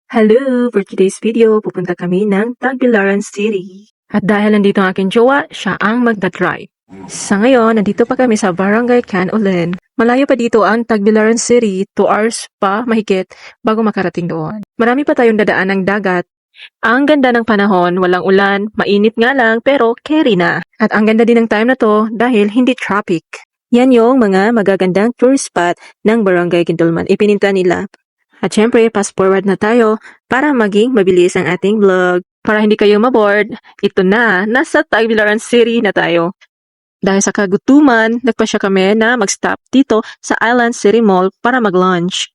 Hello! For today's video, pupunta kami ng Tagbilaran City. At dahil nandito ang aking jowa, siya ang magdadrive. Sa ngayon, nandito pa kami sa Barangay Canulen. Malayo pa dito ang Tagbilaran City, 2 hours pa mahigit bago makarating doon. Marami pa tayong dadaan ng dagat. Ang ganda ng panahon, walang ulan, mainit nga lang pero carry na. At ang ganda din ng time na to dahil hindi traffic. Yan yung mga magagandang tourist spot ng Barangay Canulen. Ipininta nila. At syempre, fast forward na tayo para maging mabilis ang ating vlog. Para hindi kayo maboard, ito na, nasa Tagbilaran City na tayo. Dahil sa kagutuman, nagpasya kami na mag-stop dito sa Island City Mall para mag-lunch.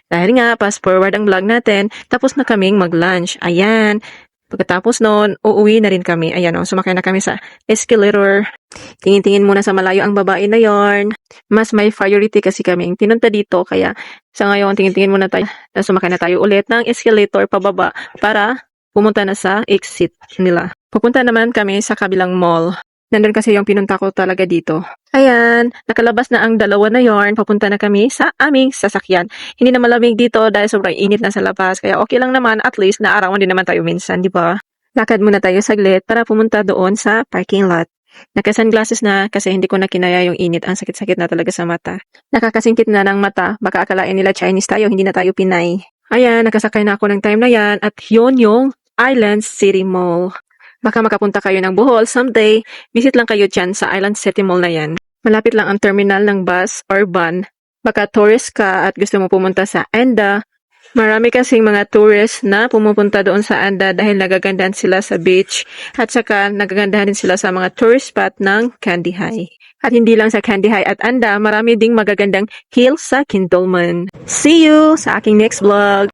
Dahil nga, fast forward ang vlog natin, tapos na kaming mag-lunch. Ayan. Pagkatapos noon, uuwi na rin kami. Ayan o, sumakay na kami sa escalator. Tingin-tingin muna sa malayo ang babae na yorn. Mas may priority kasi kaming pinunta dito. Kaya sa ngayon, tingin-tingin muna tayo. Tapos sumakay na tayo ulit ng escalator pababa para pumunta na sa exit nila. Pupunta naman kami sa kabilang mall. Nandun kasi yung pinunta ko talaga dito. Ayan, nakalabas na ang dalawa na yarn. Papunta na kami sa aming sasakyan. Hindi na malamig dito dahil sobrang init na sa labas. Kaya okay lang naman, at least naarawan din naman tayo minsan, di ba? Lakad muna tayo saglit para pumunta doon sa parking lot. Naka-sunglasses na kasi hindi ko na kinaya yung init. Ang sakit-sakit na talaga sa mata. Nakakasingkit na ng mata. Baka akalain nila Chinese tayo, hindi na tayo Pinay. Ayan, nakasakay na ako ng time na yan. At yun yung Island City Mall. Baka makapunta kayo ng Bohol someday, visit lang kayo dyan sa Island City Mall na yan. Malapit lang ang terminal ng bus or van. Baka tourist ka at gusto mo pumunta sa Anda. Marami kasing mga tourists na pumupunta doon sa Anda dahil nagagandahan sila sa beach at saka nagagandahan din sila sa mga tourist spot ng Candy High. At hindi lang sa Candy High at Anda, marami ding magagandang hills sa Canulen. See you sa aking next vlog!